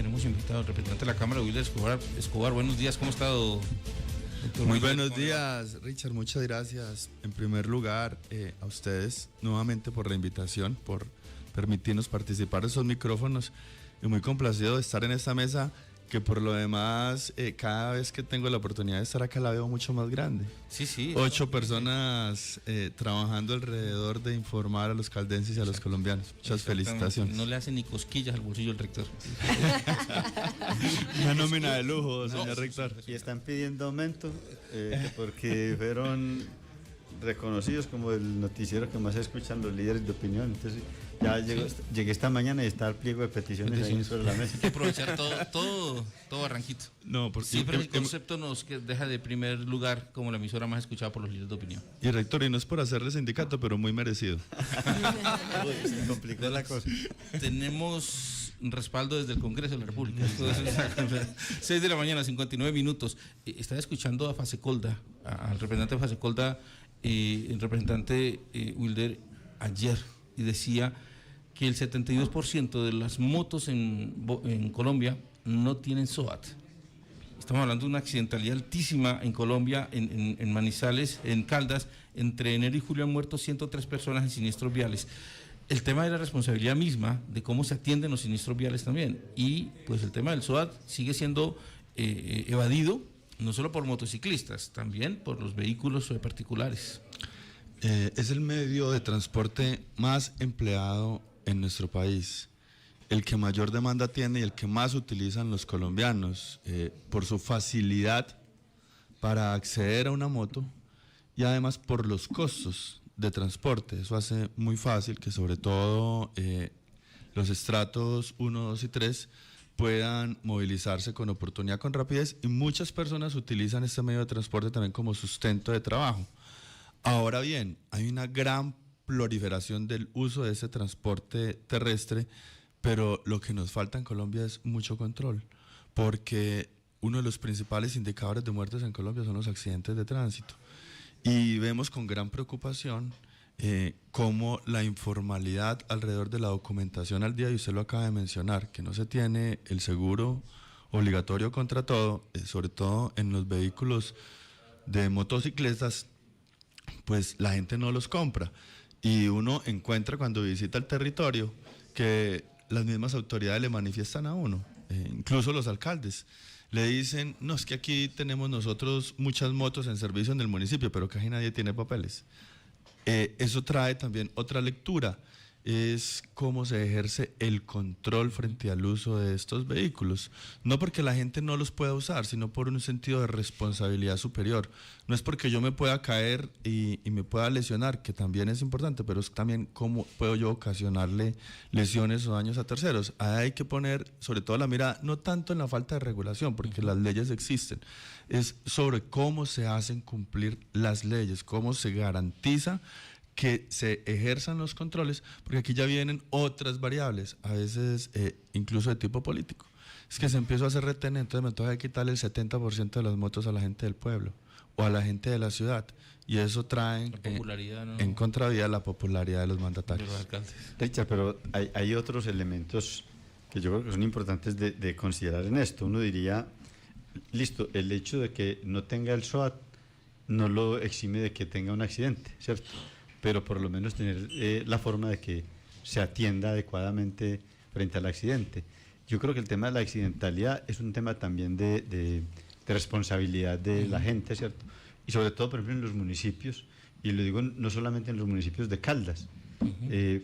tenemos invitado al representante de la Cámara, Wilder Escobar. Buenos días, ¿cómo está, doctor? Muy buenos días, Richard, muchas gracias. En primer lugar, a ustedes nuevamente por la invitación, por permitirnos participar de esos micrófonos, y muy complacido de estar en esta mesa, que por lo demás, cada vez que tengo la oportunidad de estar acá la veo mucho más grande. Sí. 8 personas trabajando alrededor de informar a los caldenses y a los colombianos. Muchas felicitaciones. No le hacen ni cosquillas al bolsillo el rector. Una nómina de lujo, señor rector. Y están pidiendo aumento porque fueron reconocidos como el noticiero que más escuchan los líderes de opinión. Entonces ya llegué esta mañana y está el pliego de peticiones ahí sobre la mesa. Hay que aprovechar todo Barranquito. No, porque siempre el concepto nos deja de primer lugar como la emisora más escuchada por los líderes de opinión. Y rector, y no es por hacerle sindicato, pero muy merecido. Se complicó la cosa. Tenemos respaldo desde el Congreso de la República. 6 de la mañana, 59 minutos. Estaba escuchando a Fasecolda, al representante de Fasecolda, el representante Wilder ayer, y decía que el 72% de las motos en Colombia no tienen SOAT. Estamos hablando de una accidentalidad altísima en Colombia, en Manizales, en Caldas. Entre enero y julio han muerto 103 personas en siniestros viales. El tema de la responsabilidad misma, de cómo se atienden los siniestros viales también. Y pues el tema del SOAT sigue siendo evadido, no solo por motociclistas, también por los vehículos particulares. Es el medio de transporte más empleado en nuestro país, el que mayor demanda tiene y el que más utilizan los colombianos, por su facilidad para acceder a una moto y además por los costos de transporte. Eso hace muy fácil que sobre todo los estratos 1, 2 y 3 puedan movilizarse con oportunidad, con rapidez, y muchas personas utilizan este medio de transporte también como sustento de trabajo. Ahora bien, hay una gran proliferación del uso de ese transporte terrestre, pero lo que nos falta en Colombia es mucho control, porque uno de los principales indicadores de muertes en Colombia son los accidentes de tránsito, y vemos con gran preocupación cómo la informalidad alrededor de la documentación al día, y usted lo acaba de mencionar, que no se tiene el seguro obligatorio contra todo, sobre todo en los vehículos de motocicletas, pues la gente no los compra, y uno encuentra cuando visita el territorio que las mismas autoridades le manifiestan a uno, incluso los alcaldes le dicen: no, es que aquí tenemos nosotros muchas motos en servicio en el municipio, pero casi nadie tiene papeles. Eso trae también otra lectura, es cómo se ejerce el control frente al uso de estos vehículos, no porque la gente no los pueda usar, sino por un sentido de responsabilidad superior. No es porque yo me pueda caer y me pueda lesionar, que también es importante, pero es también cómo puedo yo ocasionarle lesiones o daños a terceros. Ahí hay que poner sobre todo la mirada, no tanto en la falta de regulación, porque las leyes existen, es sobre cómo se hacen cumplir las leyes, cómo se garantiza que se ejerzan los controles, porque aquí ya vienen otras variables, a veces incluso de tipo político. Es que se empieza a hacer retén, entonces me toca quitarle el 70% de las motos a la gente del pueblo o a la gente de la ciudad, y eso trae en contravía la popularidad de los mandatarios. De los alcaldes. Richard, pero hay otros elementos que yo creo que son importantes de considerar en esto. Uno diría, listo, el hecho de que no tenga el SOAT no lo exime de que tenga un accidente, ¿cierto? Pero por lo menos tener la forma de que se atienda adecuadamente frente al accidente. Yo creo que el tema de la accidentalidad es un tema también de responsabilidad de la gente, ¿cierto? Y sobre todo, por ejemplo, en los municipios, y lo digo no solamente en los municipios de Caldas,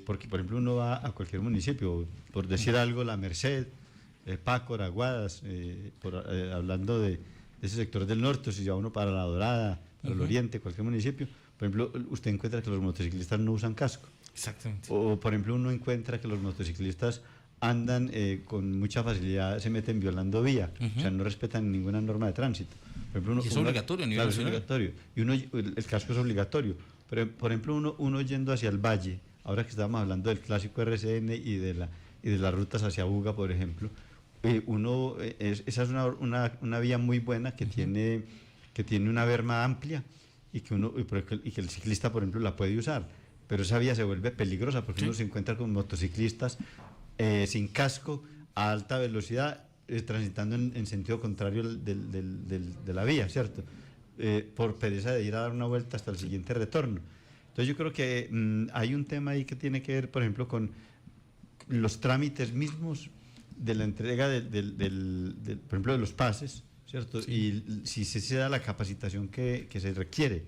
porque, por ejemplo, uno va a cualquier municipio, por decir algo, La Merced, Pácora, Guadas, hablando de ese sector del norte, si va uno para La Dorada, para el oriente, cualquier municipio, por ejemplo, usted encuentra que los motociclistas no usan casco. Exactamente. O, por ejemplo, uno encuentra que los motociclistas andan con mucha facilidad, se meten violando vía, o sea, no respetan ninguna norma de tránsito. Por ejemplo, y es obligatorio a nivel nacional. Es obligatorio. Y el casco es obligatorio. Pero, por ejemplo, uno yendo hacia el valle, ahora que estábamos hablando del clásico RCN y de las rutas hacia Buga, por ejemplo, esa es una vía muy buena que tiene una berma amplia y que el ciclista, por ejemplo, la puede usar, pero esa vía se vuelve peligrosa porque uno se encuentra con motociclistas sin casco a alta velocidad transitando en sentido contrario de la vía, ¿cierto? Por pereza de ir a dar una vuelta hasta el siguiente retorno. Entonces yo creo que hay un tema ahí que tiene que ver, por ejemplo, con los trámites mismos de la entrega por ejemplo, de los pases, ¿cierto? Sí. Y si se da la capacitación que se requiere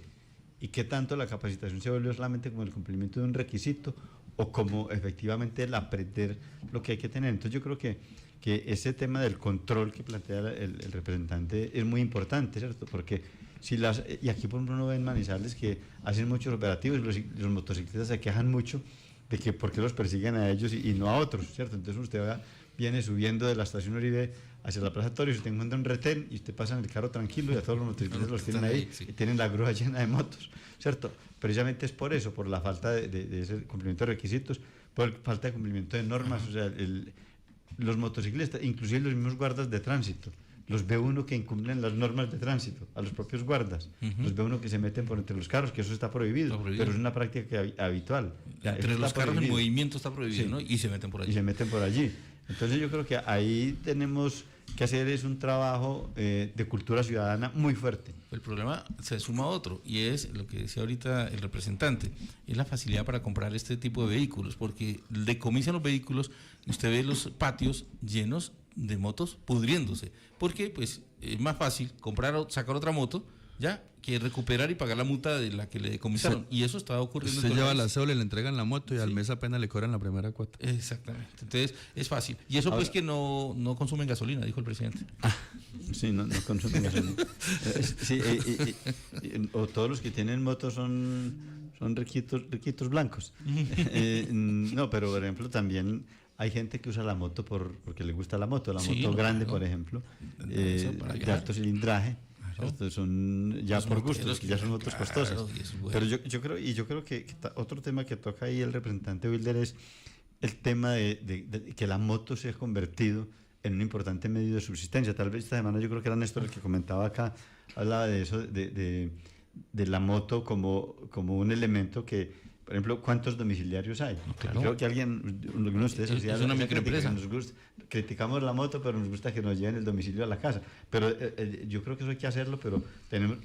y qué tanto la capacitación se vuelve solamente como el cumplimiento de un requisito o como efectivamente el aprender lo que hay que tener. Entonces yo creo que ese tema del control que plantea el representante es muy importante, ¿cierto? Porque y aquí por ejemplo uno ve en Manizales que hacen muchos operativos y los motociclistas se quejan mucho de que por qué los persiguen a ellos y no a otros, ¿cierto? Entonces usted viene subiendo de la estación Uribe hacia la Plaza Toros y usted encuentra un retén y usted pasa en el carro tranquilo y a todos los motociclistas los tienen ahí, sí. Y tienen la grúa llena de motos, ¿cierto? Precisamente es por eso, por la falta de ese cumplimiento de requisitos, por falta de cumplimiento de normas, o sea, los motociclistas, inclusive los mismos guardas de tránsito, los ve uno que incumplen las normas de tránsito, a los propios guardas, los ve uno que se meten por entre los carros, que eso está prohibido, pero es una práctica habitual. Entre los carros el movimiento está prohibido, sí. ¿No? Y se meten por allí. Y se meten por allí. Entonces yo creo que ahí tenemos que hacer es un trabajo de cultura ciudadana muy fuerte. El problema se suma a otro, y es lo que decía ahorita el representante, es la facilidad para comprar este tipo de vehículos, porque decomisan los vehículos y usted ve los patios llenos de motos pudriéndose, porque pues es más fácil sacar otra moto ya que recuperar y pagar la multa de la que le decomisaron, y eso está ocurriendo. Usted lleva la cédula, le entregan la moto y al mes apenas le cobran la primera cuota. Exactamente, entonces es fácil, y eso ahora, pues que no consumen gasolina, dijo el presidente. Sí, no consumen gasolina. Sí, o todos los que tienen motos son riquitos blancos. No, pero por ejemplo también hay gente que usa la moto porque le gusta la moto grande, por ejemplo, de alto cilindraje. Son ya por gustos, que ya son motos costosas. Pero yo creo que otro tema que toca ahí el representante Wilder es el tema de que la moto se ha convertido en un importante medio de subsistencia. Tal vez esta semana yo creo que era Néstor el que comentaba acá, hablaba de eso, de la moto como un elemento que, por ejemplo, ¿cuántos domiciliarios hay? Claro. Creo que alguno de ustedes decía, es una microempresa. Criticamos la moto, pero nos gusta que nos lleven el domicilio a la casa. Pero yo creo que eso hay que hacerlo, pero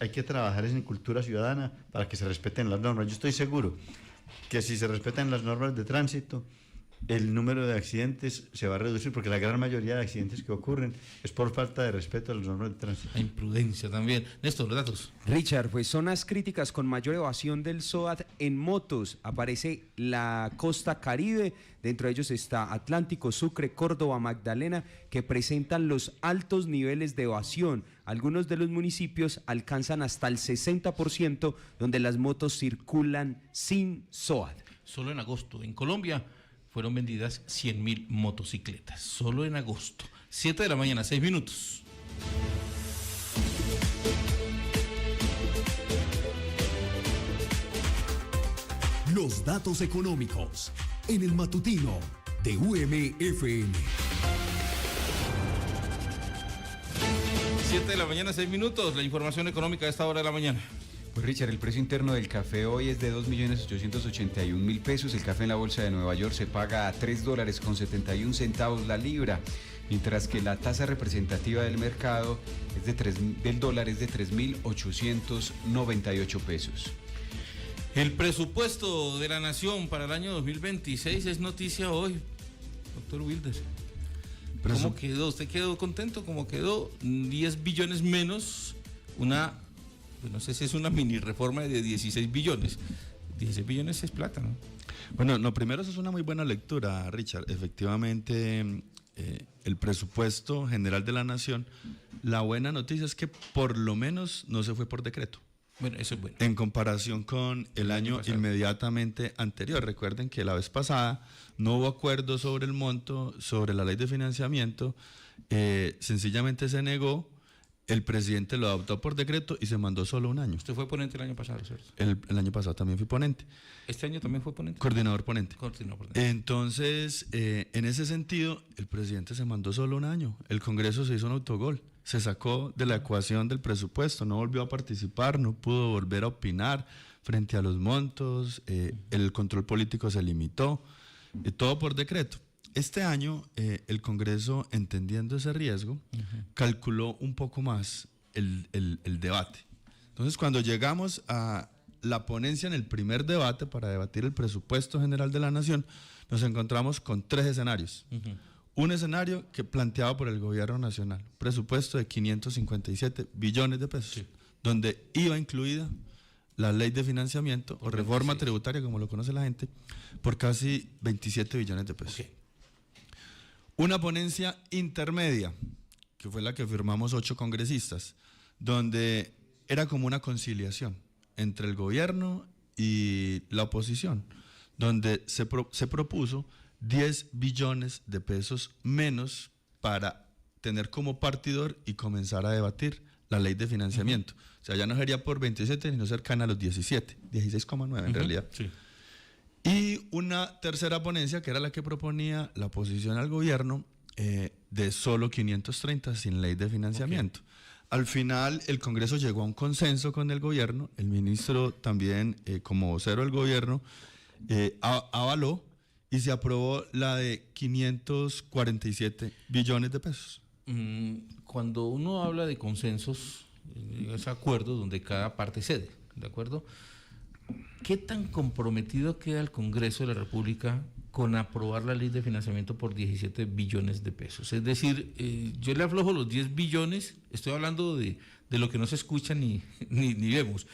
hay que trabajar en cultura ciudadana para que se respeten las normas. Yo estoy seguro que si se respetan las normas de tránsito, el número de accidentes se va a reducir, porque la gran mayoría de accidentes que ocurren es por falta de respeto a las normas de tránsito. La imprudencia también. Néstor, los datos. Richard, pues zonas críticas con mayor evasión del SOAT en motos. Aparece la costa Caribe, dentro de ellos está Atlántico, Sucre, Córdoba, Magdalena, que presentan los altos niveles de evasión. Algunos de los municipios alcanzan hasta el 60%, donde las motos circulan sin SOAT. Solo en agosto, en Colombia, fueron vendidas 100.000 motocicletas, solo en agosto. 7 de la mañana, 6 minutos. Los datos económicos en el matutino de UMFM. 7 de la mañana, 6 minutos, la información económica a esta hora de la mañana. Pues Richard, el precio interno del café hoy es de 2.881.000 pesos. El café en la bolsa de Nueva York se paga a $3.71 la libra, mientras que la tasa representativa del mercado del dólar es de 3.898 pesos. El presupuesto de la Nación para el año 2026 es noticia hoy, doctor Wilder. ¿Cómo quedó? ¿Usted quedó contento? ¿Cómo quedó? 10 billones menos, pues no sé si es una mini reforma de 16 billones. 16 billones es plata, ¿no? Bueno, no, primero eso es una muy buena lectura, Richard. Efectivamente, el presupuesto general de la Nación, la buena noticia es que por lo menos no se fue por decreto. Bueno, eso es bueno. En comparación con el año inmediatamente anterior. Recuerden que la vez pasada no hubo acuerdo sobre el monto, sobre la ley de financiamiento, sencillamente se negó. El presidente lo adoptó por decreto y se mandó solo un año. Usted fue ponente el año pasado, ¿cierto? El año pasado también fui ponente. ¿Este año también fue ponente? Coordinador ponente. Coordinador ponente. Entonces, en ese sentido, el presidente se mandó solo un año. El Congreso se hizo un autogol. Se sacó de la ecuación del presupuesto, no volvió a participar, no pudo volver a opinar frente a los montos, el control político se limitó, todo por decreto. Este año el Congreso, entendiendo ese riesgo, calculó un poco más el debate. Entonces, cuando llegamos a la ponencia en el primer debate para debatir el presupuesto general de la Nación, nos encontramos con 3 escenarios. Un escenario que planteado por el gobierno nacional, presupuesto de 557 billones de pesos, donde iba incluida la ley de financiamiento o reforma tributaria, como lo conoce la gente, por casi 27 billones de pesos. Una ponencia intermedia, que fue la que firmamos 8 congresistas, donde era como una conciliación entre el gobierno y la oposición, donde se propuso 10 billones de pesos menos para tener como partidor y comenzar a debatir la ley de financiamiento. O sea, ya no sería por 27, sino cercana a los 17, 16,9 en realidad. Sí. Y una tercera ponencia, que era la que proponía la oposición al gobierno, de solo 530 sin ley de financiamiento. Al final, el Congreso llegó a un consenso con el gobierno, el ministro también, como vocero del gobierno, avaló y se aprobó la de 547 billones de pesos. Cuando uno habla de consensos, es acuerdos donde cada parte cede, ¿de acuerdo? ¿Qué tan comprometido queda el Congreso de la República con aprobar la ley de financiamiento por 17 billones de pesos? Es decir, yo le aflojo los 10 billones, estoy hablando de lo que no se escucha ni vemos.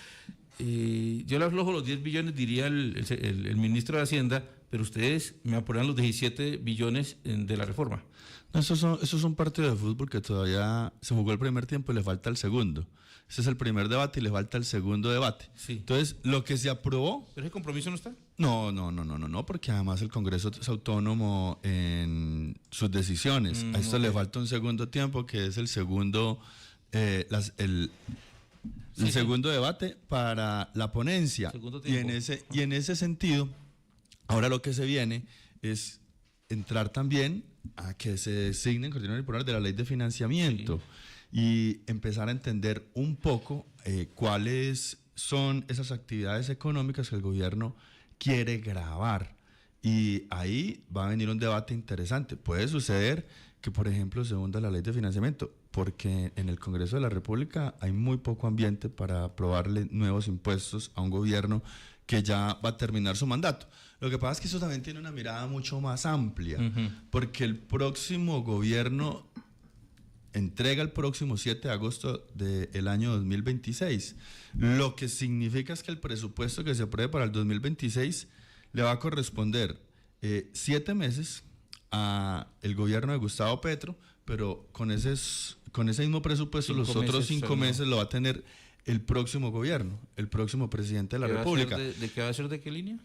Yo le aflojo los 10 billones, diría el ministro de Hacienda, pero ustedes me aprueban los 17 billones de la reforma. No, eso es un partido de fútbol que todavía se jugó el primer tiempo y le falta el segundo. Ese es el primer debate y le falta el segundo debate. Sí. Entonces, lo que se aprobó... ¿Pero ese compromiso no está? No, porque además el Congreso es autónomo en sus decisiones. A esto le falta un segundo tiempo, que es el segundo... el segundo debate para la ponencia. Y en ese sentido, ahora lo que se viene es entrar también a que se designen coordinadores y de la ley de financiamiento y empezar a entender un poco cuáles son esas actividades económicas que el gobierno quiere gravar. Y ahí va a venir un debate interesante. Puede suceder que, por ejemplo, se hunda la ley de financiamiento, porque en el Congreso de la República hay muy poco ambiente para aprobarle nuevos impuestos a un gobierno que ya va a terminar su mandato. Lo que pasa es que eso también tiene una mirada mucho más amplia, porque el próximo gobierno entrega el próximo 7 de agosto del año 2026. Lo que significa es que el presupuesto que se apruebe para el 2026 le va a corresponder 7 meses a el gobierno de Gustavo Petro, pero con ese mismo presupuesto los otros 5 meses lo va a tener el próximo gobierno, el próximo presidente de la República. ¿De qué va a ser, de qué línea?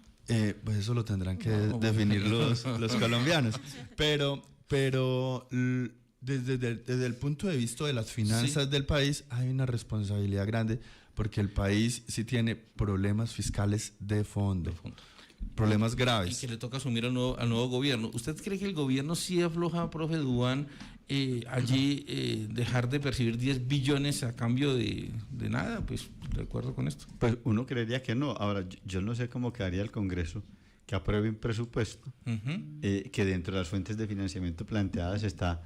Pues eso lo tendrán que definir los colombianos. Pero desde el punto de vista de las finanzas del país hay una responsabilidad grande, porque el país sí tiene problemas fiscales de fondo. Problemas graves. Y que le toca asumir al nuevo gobierno. ¿Usted cree que el gobierno sí afloja, profe Duan, allí dejar de percibir 10 billones a cambio de nada? Pues de acuerdo con esto. Pues uno creería que no. Ahora, yo no sé cómo quedaría el Congreso que apruebe un presupuesto que dentro de las fuentes de financiamiento planteadas está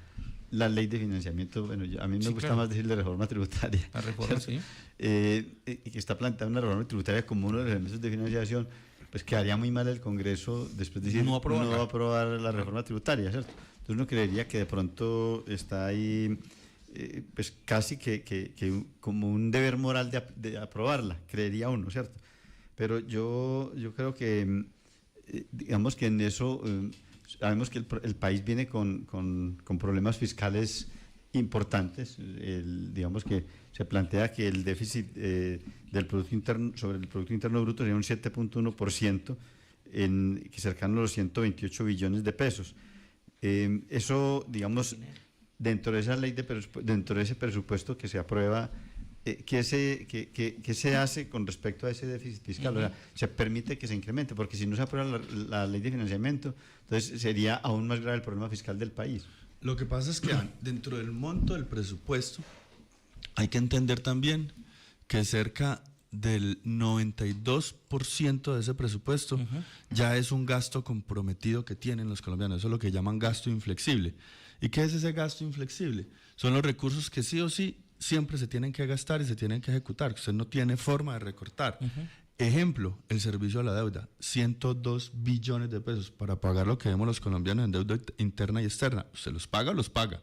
la ley de financiamiento. Bueno, a mí me gusta más decirle reforma tributaria. La reforma, sí. Que está planteada una reforma tributaria como uno de los elementos de financiación. Pues quedaría muy mal el Congreso después de decir no va a aprobar la reforma tributaria, ¿cierto? Entonces uno creería que de pronto está ahí pues casi que como un deber moral de aprobarla, creería uno, ¿cierto? Pero yo creo que digamos que en eso sabemos que el país viene con problemas fiscales importantes. Digamos que se plantea que el déficit del Producto Interno sobre el Producto Interno Bruto sería un 7.1%, que cercano a los 128 billones de pesos. Eso, digamos, dentro de esa ley dentro de ese presupuesto que se aprueba, ¿qué se hace con respecto a ese déficit fiscal? O sea, se permite que se incremente, porque si no se aprueba la ley de financiamiento, entonces sería aún más grave el problema fiscal del país. Lo que pasa es que dentro del monto del presupuesto hay que entender también que cerca del 92% de ese presupuesto ya es un gasto comprometido que tienen los colombianos. Eso es lo que llaman gasto inflexible. ¿Y qué es ese gasto inflexible? Son los recursos que sí o sí siempre se tienen que gastar y se tienen que ejecutar. Usted no tiene forma de recortar. Ejemplo, el servicio a la deuda, 102 billones de pesos para pagar lo que vemos los colombianos en deuda interna y externa. ¿Usted los paga o los paga?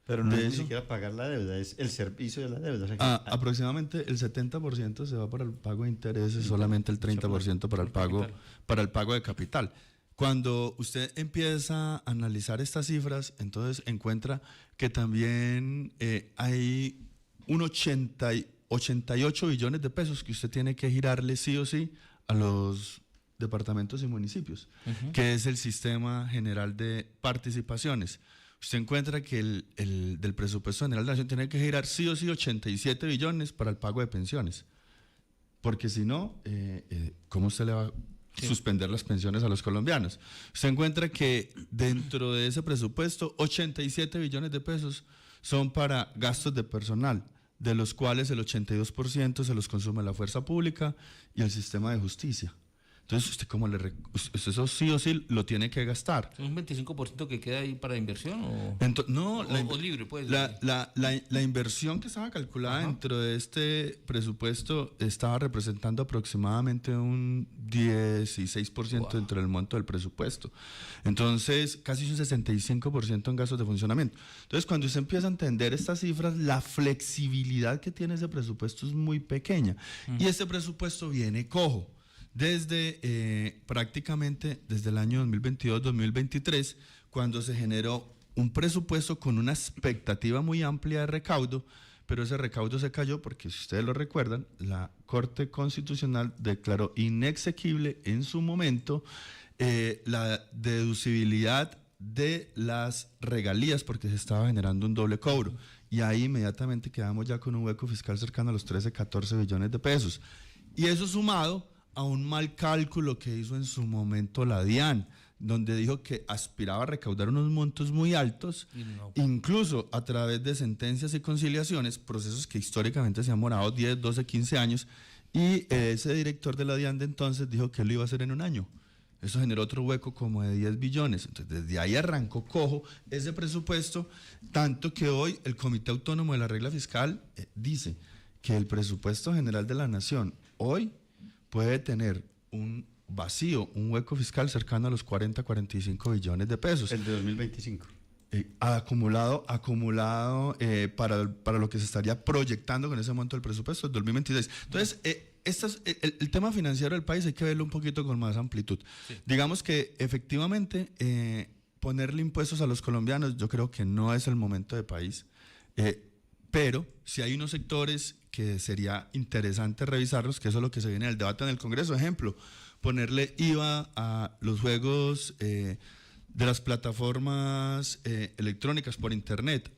Pero no De es ni eso- siquiera pagar la deuda, es el servicio de la deuda. O sea que- Aproximadamente el 70% se va para el pago de intereses, solamente el 30% para el pago de capital. Cuando usted empieza a analizar estas cifras, entonces encuentra que también hay un 88 billones de pesos que usted tiene que girarle sí o sí a los departamentos y municipios, que es el sistema general de participaciones. Usted encuentra que el del presupuesto general de la nación tiene que girar sí o sí 87 billones para el pago de pensiones, porque si no, ¿cómo usted le va a suspender las pensiones a los colombianos? Usted encuentra que dentro de ese presupuesto 87 billones de pesos son para gastos de personal, de los cuales el 82% se los consume la fuerza pública y el sistema de justicia. Entonces, ¿usted cómo usted eso sí o sí lo tiene que gastar? ¿Es un 25% que queda ahí para inversión o, No, o libre? Pues, la inversión que estaba calculada dentro de este presupuesto estaba representando aproximadamente un 16% dentro del monto del presupuesto. Entonces, casi un 65% en gastos de funcionamiento. Entonces, cuando usted empieza a entender estas cifras, la flexibilidad que tiene ese presupuesto es muy pequeña. Y este presupuesto viene cojo. Desde prácticamente desde el año 2022-2023, cuando se generó un presupuesto con una expectativa muy amplia de recaudo, pero ese recaudo se cayó porque, si ustedes lo recuerdan, la Corte Constitucional declaró inexequible en su momento la deducibilidad de las regalías porque se estaba generando un doble cobro. Y ahí inmediatamente quedamos ya con un hueco fiscal cercano a los 13-14 billones de pesos. Y eso sumado a un mal cálculo que hizo en su momento la DIAN, donde dijo que aspiraba a recaudar unos montos muy altos, incluso a través de sentencias y conciliaciones, procesos que históricamente se han demorado 10, 12, 15 años, y ese director de la DIAN de entonces dijo que lo iba a hacer en un año. Eso generó otro hueco como de 10 billones. Entonces, desde ahí arrancó cojo ese presupuesto, tanto que hoy el Comité Autónomo de la Regla Fiscal dice que el presupuesto general de la Nación hoy puede tener un vacío, un hueco fiscal cercano a los 40-45 billones de pesos. El de 2025. Acumulado para lo que se estaría proyectando con ese monto del presupuesto del 2026. Entonces, el tema financiero del país hay que verlo un poquito con más amplitud. Sí. Digamos que efectivamente ponerle impuestos a los colombianos yo creo que no es el momento de país, pero si hay unos sectores que sería interesante revisarlos, que eso es lo que se viene en el debate en el Congreso. Ejemplo, ponerle IVA a los juegos de las plataformas electrónicas por internet,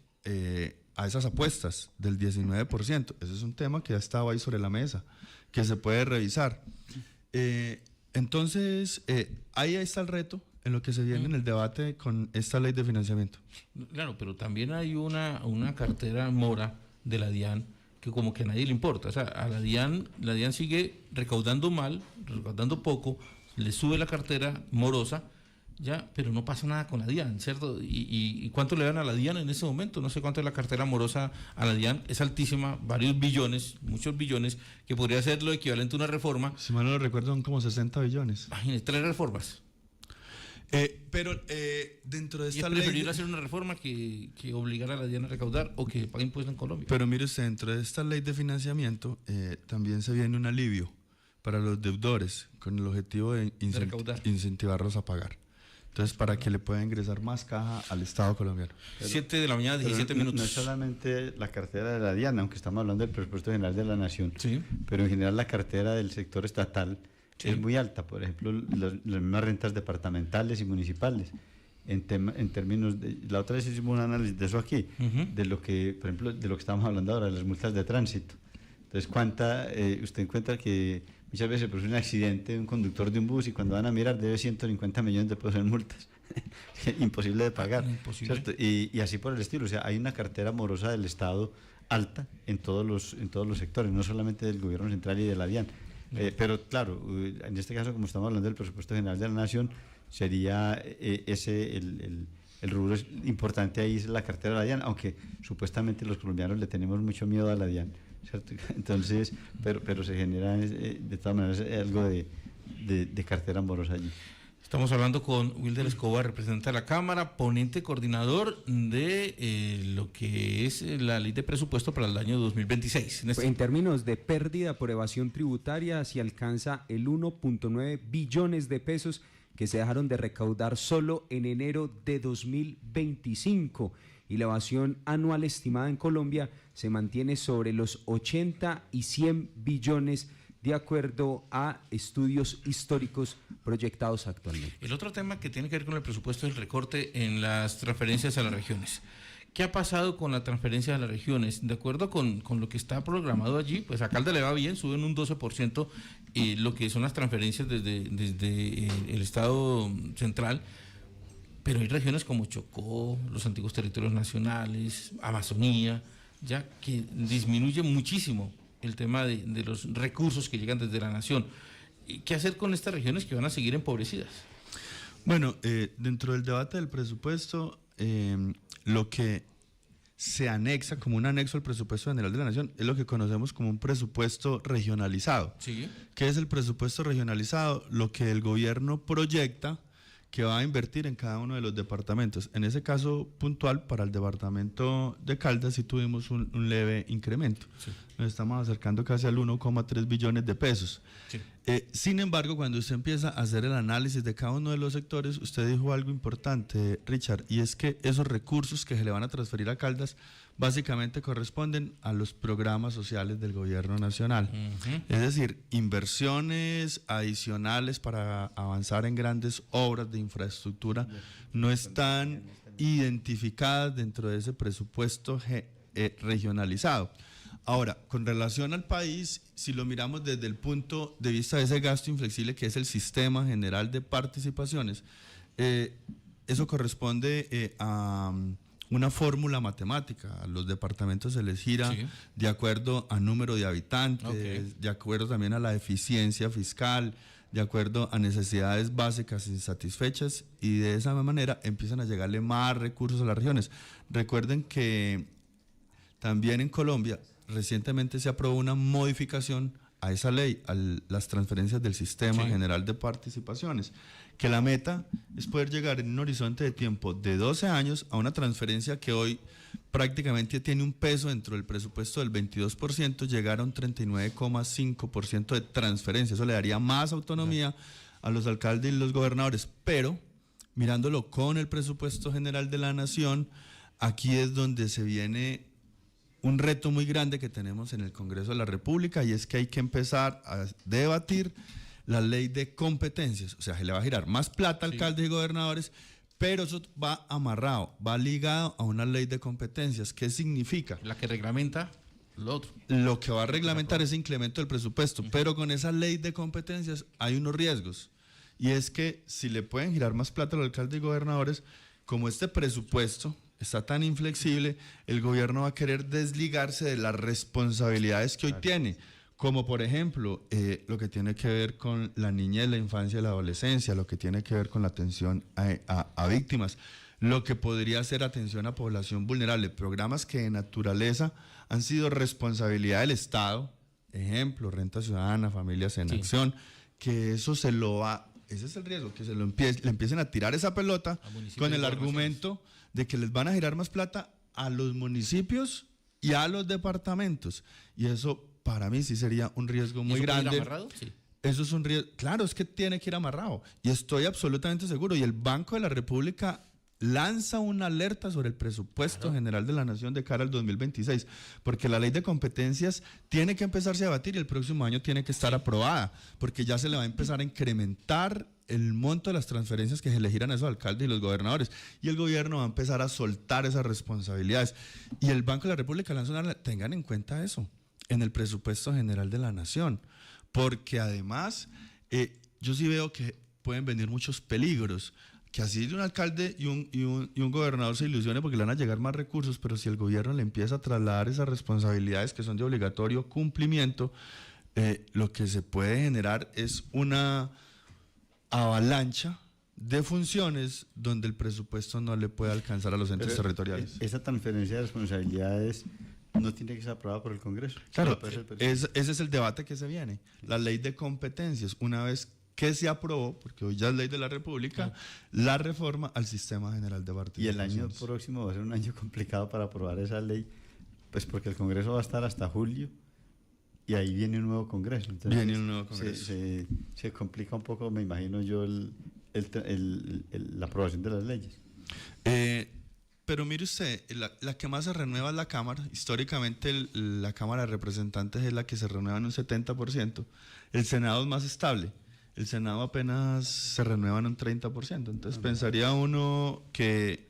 a esas apuestas del 19%. Ese es un tema que ya estaba ahí sobre la mesa, que se puede revisar. Entonces, ahí está el reto en lo que se viene en el debate con esta ley de financiamiento. Claro, pero también hay una cartera mora de la DIAN que como que a nadie le importa. O sea, a la DIAN sigue recaudando mal, recaudando poco, le sube la cartera morosa, ya, pero no pasa nada con la DIAN, ¿cierto? ¿Y cuánto le dan a la DIAN en ese momento? No sé cuánto es la cartera morosa a la DIAN, es altísima, varios billones, muchos billones, que podría ser lo equivalente a una reforma. Si mal no lo recuerdo, son como 60 billones. Imagínate, 3 reformas. Pero dentro de esta ley... ¿Y es preferible hacer una reforma que obligar a la DIAN a recaudar o que pague impuestos en Colombia? Pero mire usted, dentro de esta ley de financiamiento también se viene un alivio para los deudores con el objetivo de incentivarlos a pagar. Entonces, para que le pueda ingresar más caja al Estado colombiano. 7 de la mañana, 17 minutos. No es solamente la cartera de la DIAN, aunque estamos hablando del presupuesto general de la Nación, sí, pero en general la cartera del sector estatal es muy alta. Por ejemplo, las mismas rentas departamentales y municipales. En términos de, la otra vez hicimos un análisis de eso aquí, de lo que, por ejemplo, de lo que estamos hablando ahora, de las multas de tránsito. Entonces, usted encuentra que muchas veces se produce un accidente de un conductor de un bus y cuando van a mirar debe 150 millones de pesos en multas. imposible de pagar. Imposible. ¿Cierto? Y así por el estilo, o sea, hay una cartera morosa del Estado alta en todos los sectores, no solamente del gobierno central y de la DIAN. Pero claro, en este caso, como estamos hablando del presupuesto general de la Nación, sería el rubro importante ahí es la cartera de la DIAN, aunque supuestamente los colombianos le tenemos mucho miedo a la DIAN, ¿cierto? Entonces, pero se genera de todas maneras algo de cartera morosa allí. Estamos hablando con Wilder Escobar, representante de la Cámara, ponente coordinador de lo que es la ley de presupuesto para el año 2026. En términos de pérdida por evasión tributaria, se alcanza el 1.9 billones de pesos que se dejaron de recaudar solo en enero de 2025, y la evasión anual estimada en Colombia se mantiene sobre los 80 y 100 billones de acuerdo a estudios históricos proyectados actualmente. El otro tema que tiene que ver con el presupuesto es el recorte en las transferencias a las regiones. ¿Qué ha pasado con la transferencia a las regiones? De acuerdo con lo que está programado allí, pues a Caldas le va bien, suben un 12% lo que son las transferencias desde el Estado central, pero hay regiones como Chocó, los antiguos territorios nacionales, Amazonía, ya que disminuye muchísimo el tema de los recursos que llegan desde la nación. ¿Qué hacer con estas regiones que van a seguir empobrecidas? Bueno, dentro del debate del presupuesto, lo que se anexa como un anexo al presupuesto general de la Nación es lo que conocemos como un presupuesto regionalizado. Sí. ¿Qué es el presupuesto regionalizado? Lo que el gobierno proyecta que va a invertir en cada uno de los departamentos. En ese caso puntual, para el departamento de Caldas sí tuvimos un leve incremento. Sí. Nos estamos acercando casi al 1,3 billones de pesos. Sí. Sin embargo, cuando usted empieza a hacer el análisis de cada uno de los sectores, usted dijo algo importante, Richard, y es que esos recursos que se le van a transferir a Caldas básicamente corresponden a los programas sociales del gobierno nacional. Es decir, inversiones adicionales para avanzar en grandes obras de infraestructura no están identificadas dentro de ese presupuesto regionalizado. Ahora, con relación al país, si lo miramos desde el punto de vista de ese gasto inflexible que es el Sistema General de Participaciones, eso corresponde a una fórmula matemática. A los departamentos se les gira de acuerdo a número de habitantes, de acuerdo también a la eficiencia fiscal, de acuerdo a necesidades básicas insatisfechas, y de esa manera empiezan a llegarle más recursos a las regiones. Recuerden que también en Colombia recientemente se aprobó una modificación a esa ley, a las transferencias del Sistema General de Participaciones, que la meta es poder llegar en un horizonte de tiempo de 12 años a una transferencia que hoy prácticamente tiene un peso dentro del presupuesto del 22%, llegar a un 39,5% de transferencia. Eso le daría más autonomía a los alcaldes y los gobernadores, pero mirándolo con el presupuesto general de la Nación, aquí es donde se viene un reto muy grande que tenemos en el Congreso de la República, y es que hay que empezar a debatir la ley de competencias. O sea, se le va a girar más plata a alcaldes y gobernadores, pero eso va amarrado, va ligado a una ley de competencias. ¿Qué significa? La que reglamenta lo otro. Lo que va a reglamentar ese incremento del presupuesto, pero con esa ley de competencias hay unos riesgos, y es que si le pueden girar más plata a los alcaldes y gobernadores, como este presupuesto está tan inflexible, el gobierno va a querer desligarse de las responsabilidades que hoy tiene, como por ejemplo lo que tiene que ver con la niñez, la infancia y la adolescencia, lo que tiene que ver con la atención a víctimas, lo que podría ser atención a población vulnerable, programas que de naturaleza han sido responsabilidad del Estado, ejemplo, Renta Ciudadana, Familias en Acción, que eso se lo va, ese es el riesgo, que le empiecen a tirar esa pelota con el argumento de que les van a girar más plata a los municipios y a los departamentos, y eso para mí sí sería un riesgo muy grande. ¿Puede ir amarrado? Sí. Eso es un riesgo, claro, es que tiene que ir amarrado, y estoy absolutamente seguro, y el Banco de la República lanza una alerta sobre el presupuesto general de la Nación de cara al 2026, porque la ley de competencias tiene que empezarse a debatir y el próximo año tiene que estar aprobada, porque ya se le va a empezar a incrementar el monto de las transferencias que se le giran a esos alcaldes y los gobernadores, y el gobierno va a empezar a soltar esas responsabilidades, y el Banco de la República lanza una alerta. Tengan en cuenta eso en el presupuesto general de la Nación, porque además yo sí veo que pueden venir muchos peligros. que así un alcalde y un gobernador se ilusione porque le van a llegar más recursos, pero si el gobierno le empieza a trasladar esas responsabilidades que son de obligatorio cumplimiento, lo que se puede generar es una avalancha de funciones donde el presupuesto no le puede alcanzar a los entes Pero territoriales. esa transferencia de responsabilidades no tiene que ser aprobada por el Congreso. Claro, Solo puede ser el presidente. ese es el debate que se viene. La ley de competencias, una vez que se aprobó, porque hoy ya es ley de la República, la reforma al sistema general de Y partidos. el año próximo va a ser un año complicado para aprobar esa ley, pues porque el Congreso va a estar hasta julio y ahí viene un nuevo Congreso. Entonces, Viene un nuevo Congreso. Se complica un poco, me imagino yo, la aprobación de las leyes. Pero mire usted, la que más se renueva es la Cámara. Históricamente la Cámara de Representantes es la que se renueva en un 70%. El Senado es más estable. El Senado apenas se renueva en un 30%. Entonces pensaría uno que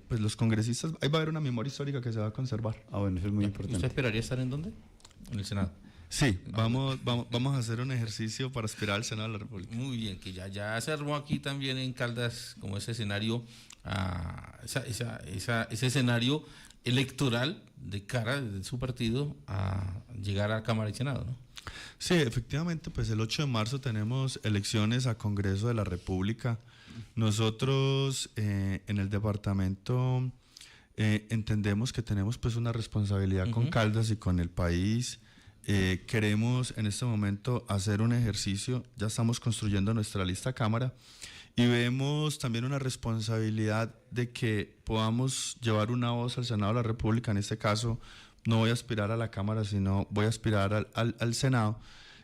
pues los congresistas, ahí va a haber una memoria histórica que se va a conservar. Ah, bueno, eso es muy ¿Usted importante. esperaría estar en dónde? En el Senado. Sí, vamos a hacer un ejercicio para aspirar al Senado de la República. Muy bien, que ya se armó aquí también en Caldas como ese escenario, ese escenario electoral de cara de su partido a llegar a Cámara y Senado, ¿no? Sí, efectivamente, pues el 8 de marzo tenemos elecciones a Congreso de la República. Nosotros en el departamento entendemos que tenemos pues una responsabilidad con Caldas y con el país. Queremos en este momento hacer un ejercicio, ya estamos construyendo nuestra lista Cámara y vemos también una responsabilidad de que podamos llevar una voz al Senado de la República. En este caso no voy a aspirar a la Cámara, sino voy a aspirar al Senado.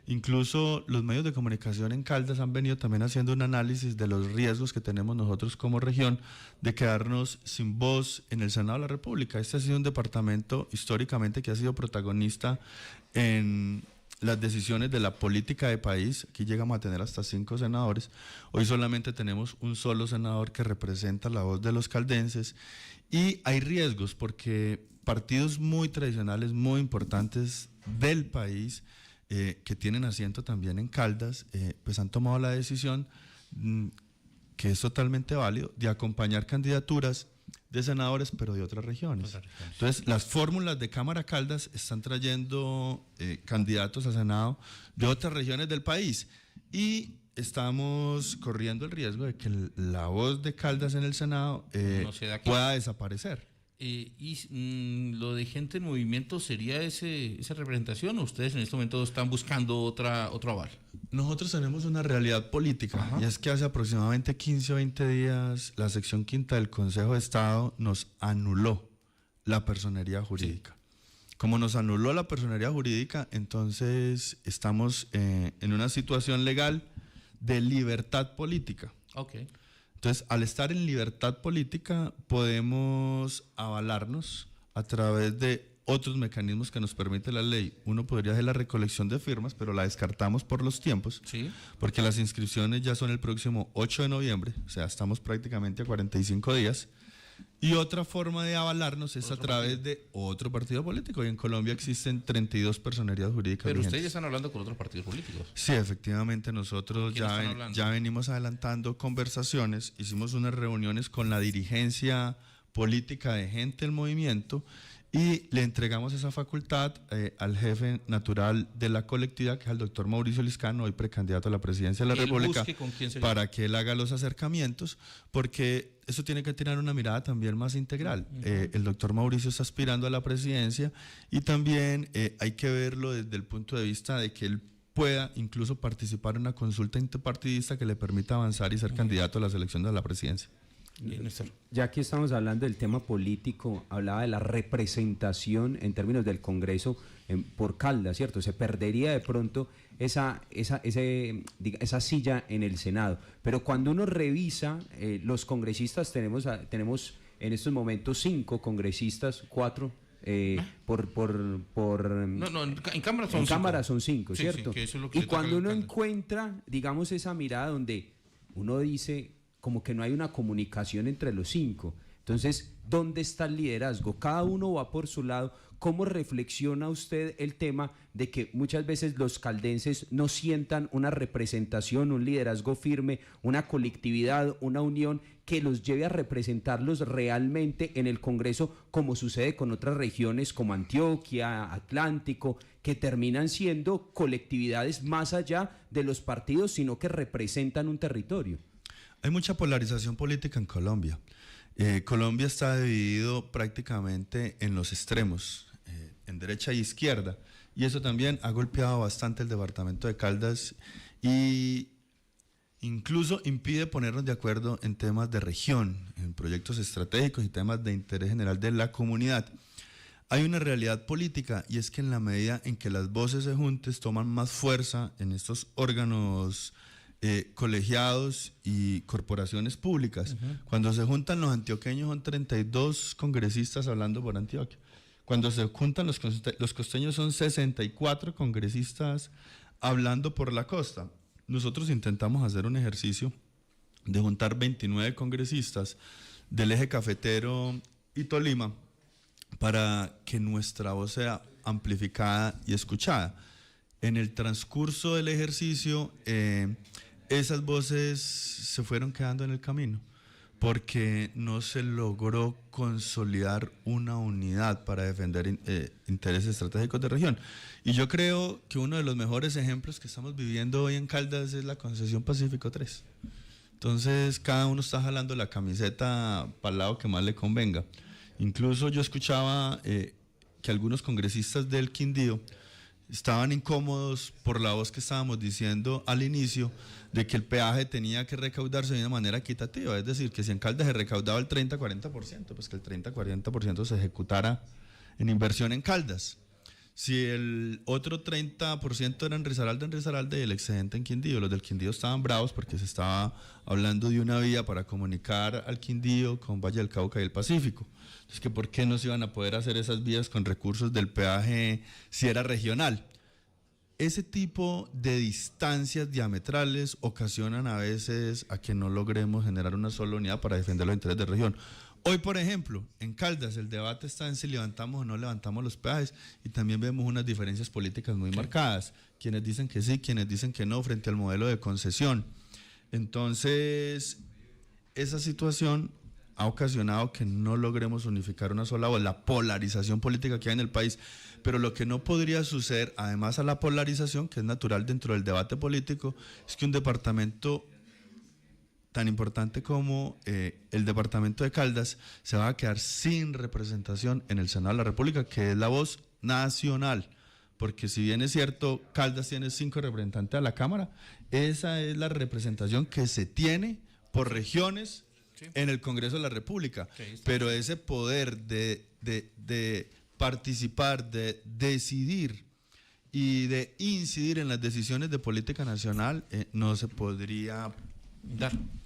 Incluso los medios de comunicación en Caldas han venido también haciendo un análisis de los riesgos que tenemos nosotros como región de quedarnos sin voz en el Senado de la República. Este ha sido un departamento históricamente que ha sido protagonista en las decisiones de la política de país. Aquí llegamos a tener hasta 5 senadores. Hoy solamente tenemos un solo senador que representa la voz de los caldenses y hay riesgos porque partidos muy tradicionales, muy importantes del país, que tienen asiento también en Caldas, pues han tomado la decisión, que es totalmente válido, de acompañar candidaturas de senadores, pero de otras regiones. Entonces, las fórmulas de Cámara Caldas están trayendo candidatos a Senado de otras regiones del país y estamos corriendo el riesgo de que la voz de Caldas en el Senado pueda desaparecer. Lo de gente en movimiento, ¿sería esa representación o ustedes en este momento están buscando otro aval? Nosotros tenemos una realidad política. Y es que hace aproximadamente 15 o 20 días la sección quinta del Consejo de Estado nos anuló la personería jurídica. Sí. Como nos anuló la personería jurídica, entonces estamos en una situación legal de libertad política. Okay. Entonces, al estar en libertad política, podemos avalarnos a través de otros mecanismos que nos permite la ley. Uno podría hacer la recolección de firmas, pero la descartamos por los tiempos, ¿sí? Porque las inscripciones ya son el próximo 8 de noviembre, o sea, estamos prácticamente a 45 días. Y otra forma de avalarnos es a través de otro partido político. Y en Colombia existen 32 personerías jurídicas. Pero vigentes. ustedes ya están hablando con otros partidos políticos. Sí, efectivamente, nosotros ya venimos adelantando conversaciones. Hicimos unas reuniones con la dirigencia política de Gente del Movimiento y le entregamos esa facultad al jefe natural de la colectividad, que es el doctor Mauricio Liscano, hoy precandidato a la presidencia de la República, para que él haga los acercamientos, porque eso tiene que tener una mirada también más integral. El doctor Mauricio está aspirando a la presidencia y también hay que verlo desde el punto de vista de que él pueda incluso participar en una consulta interpartidista que le permita avanzar y ser candidato a la selección de la presidencia. Ya que estamos hablando del tema político, hablaba de la representación en términos del Congreso por Caldas, ¿cierto? Se perdería de pronto esa silla en el Senado. Pero cuando uno revisa, los congresistas tenemos en estos momentos 5 congresistas, 4. En Cámara son 5, ¿cierto? Sí, y cuando uno encuentra, digamos, esa mirada donde uno dice como que no hay una comunicación entre los 5, Entonces, ¿dónde está el liderazgo? Cada uno va por su lado. ¿Cómo reflexiona usted el tema de que muchas veces los caldenses no sientan una representación, un liderazgo firme, una colectividad, una unión que los lleve a representarlos realmente en el Congreso, como sucede con otras regiones como Antioquia, Atlántico, que terminan siendo colectividades más allá de los partidos, sino que representan un territorio? Hay mucha polarización política en Colombia. Colombia está dividido prácticamente en los extremos, en derecha e izquierda, y eso también ha golpeado bastante el departamento de Caldas y incluso impide ponernos de acuerdo en temas de región, en proyectos estratégicos y temas de interés general de la comunidad. Hay una realidad política, y es que en la medida en que las voces se junten, toman más fuerza en estos órganos colegiados y corporaciones públicas. Cuando se juntan los antioqueños son 32 congresistas hablando por Antioquia. Cuando se juntan los costeños son 64 congresistas hablando por la costa. Nosotros intentamos hacer un ejercicio de juntar 29 congresistas del eje cafetero y Tolima para que nuestra voz sea amplificada y escuchada. En el transcurso del ejercicio, esas voces se fueron quedando en el camino porque no se logró consolidar una unidad para defender intereses estratégicos de región. Y yo creo que uno de los mejores ejemplos que estamos viviendo hoy en Caldas es la concesión Pacífico 3. Entonces cada uno está jalando la camiseta para el lado que más le convenga. Incluso yo escuchaba que algunos congresistas del Quindío estaban incómodos por la voz que estábamos diciendo al inicio de que el peaje tenía que recaudarse de una manera equitativa, es decir, que si en Caldas se recaudaba el 30-40%, pues que el 30-40% se ejecutara en inversión en Caldas. Si el otro 30% era en Risaralda y el excedente en Quindío. Los del Quindío estaban bravos porque se estaba hablando de una vía para comunicar al Quindío con Valle del Cauca y el Pacífico. Entonces, que ¿por qué no se iban a poder hacer esas vías con recursos del peaje si era regional? Ese tipo de distancias diametrales ocasionan a veces a que no logremos generar una sola unidad para defender los intereses de región. Hoy, por ejemplo, en Caldas el debate está en si levantamos o no levantamos los peajes, y también vemos unas diferencias políticas muy marcadas. Quienes dicen que sí, quienes dicen que no frente al modelo de concesión. Entonces, esa situación ha ocasionado que no logremos unificar una sola voz, la polarización política que hay en el país. Pero lo que no podría suceder, además a la polarización, que es natural dentro del debate político, es que un departamento tan importante como el departamento de Caldas se va a quedar sin representación en el Senado de la República, que es la voz nacional. Porque si bien es cierto, Caldas tiene 5 representantes a la Cámara, esa es la representación que se tiene por regiones en el Congreso de la República. Pero ese poder de participar, de decidir y de incidir en las decisiones de política nacional no se podría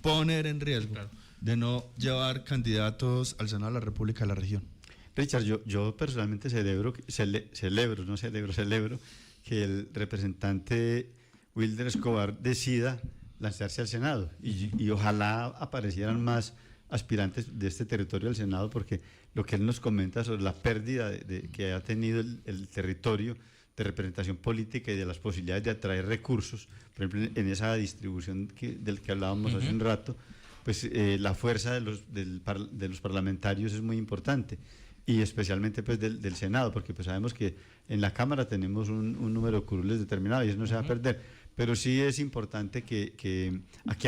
poner en riesgo de no llevar candidatos al Senado de la República a la región. Richard, yo personalmente celebro que el representante Wilder Escobar decida lanzarse al Senado y ojalá aparecieran más aspirantes de este territorio al Senado, porque lo que él nos comenta sobre la pérdida que ha tenido el territorio de representación política y de las posibilidades de atraer recursos, por ejemplo, en esa distribución del que hablábamos hace un rato, pues la fuerza de los parlamentarios es muy importante, y especialmente pues del Senado, porque pues sabemos que en la Cámara tenemos un número de curules determinado y eso no se va a perder. Pero sí es importante que aquí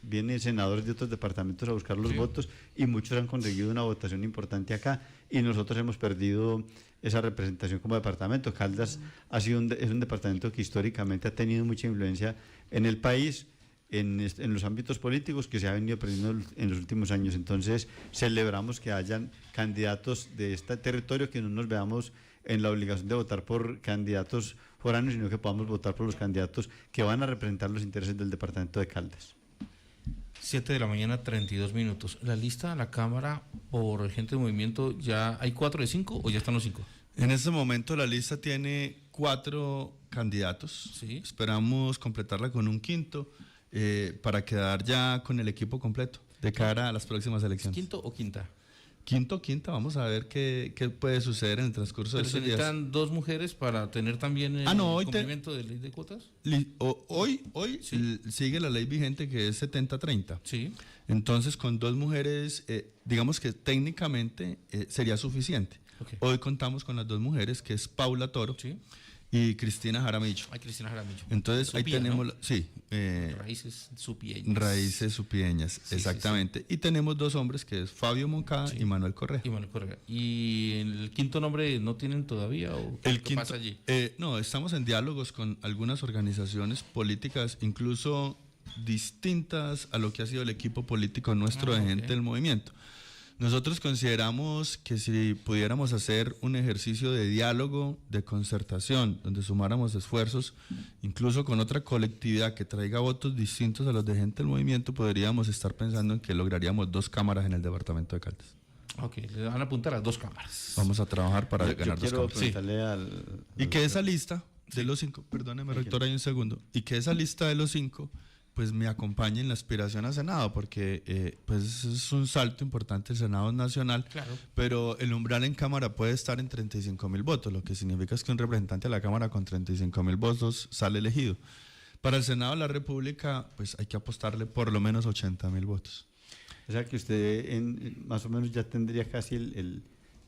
vienen senadores de otros departamentos a buscar los votos, y muchos han conseguido una votación importante acá, y nosotros hemos perdido esa representación como departamento. Caldas es un departamento que históricamente ha tenido mucha influencia en el país, en los ámbitos políticos, que se ha venido perdiendo en los últimos años. Entonces celebramos que hayan candidatos de este territorio, que no nos veamos en la obligación de votar por candidatos foráneos, sino que podamos votar por los candidatos que van a representar los intereses del departamento de Caldas. 7 de la mañana, 32 minutos. La lista de la Cámara por gente de movimiento, ¿ya hay 4 de 5 o ya están los 5? En este momento la lista tiene 4 candidatos. Sí. Esperamos completarla con un quinto para quedar ya con el equipo completo. de cara a las próximas elecciones. ¿Quinto o quinta? Quinta, vamos a ver qué puede suceder en el transcurso de Pero se estos días. necesitan 2 mujeres para tener también el hoy cumplimiento de ley de cuotas. Hoy Sí. sigue la ley vigente que es 70-30. Sí. Entonces, con 2 mujeres, digamos que técnicamente sería suficiente. Ok. Hoy contamos con las 2 mujeres, que es Paula Toro Sí. y Cristina Jaramillo. Ay, Cristina Jaramillo. Entonces, ahí Supía, tenemos, ¿no? Raíces supieñas. raíces supieñas, Sí, exactamente. Y tenemos 2 hombres, que es Fabio Moncada Sí. y Manuel Correa. Y Manuel Correa. ¿Y el quinto nombre no tienen todavía? ¿O qué pasa allí? No, estamos en diálogos con algunas organizaciones políticas, incluso distintas a lo que ha sido el equipo político nuestro de gente ok. del movimiento. Nosotros consideramos que si pudiéramos hacer un ejercicio de diálogo, de concertación, donde sumáramos esfuerzos, incluso con otra colectividad que traiga votos distintos a los de gente del movimiento, podríamos estar pensando en que lograríamos 2 cámaras en el departamento de Caldas. Ok, le van a apuntar a 2 cámaras. Vamos a trabajar para Yo ganar 2 quiero cámaras. preguntarle Y que esa lista de los 5, perdóneme rector, hay un segundo, y que esa lista de los 5 pues me acompañe en la aspiración a Senado, porque pues es un salto importante, el Senado es nacional, Claro. pero el umbral en Cámara puede estar en 35.000 votos, lo que significa es que un representante de la Cámara con 35.000 votos sale elegido. Para el Senado de la República, pues hay que apostarle por lo menos 80.000 votos. O sea que usted más o menos ya tendría casi el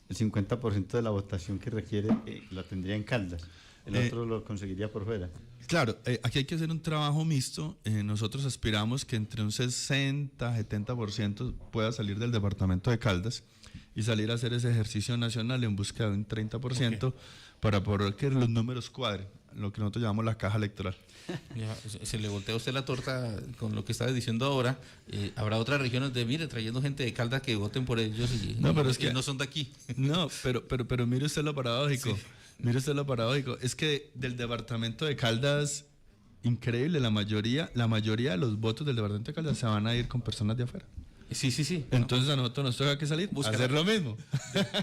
50% de la votación que requiere, la tendría en Caldas. El otro lo conseguiría por fuera. Claro, aquí hay que hacer un trabajo mixto. Nosotros aspiramos que entre un 60-70% pueda salir del departamento de Caldas y salir a hacer ese ejercicio nacional en busca de un 30% para poder que los números cuadren, lo que nosotros llamamos la caja electoral. Ya, se le voltea a usted la torta con lo que está diciendo ahora. Habrá otras regiones de, mire, trayendo gente de Caldas que voten por ellos y No, pero y es que- no son de aquí. No, pero mire usted lo paradójico. Mire usted lo paradójico. Es que del departamento de Caldas, increíble, la mayoría de los votos del departamento de Caldas se van a ir con personas de afuera. Sí. Entonces a nosotros nos toca que salir, Buscar- hacer lo mismo.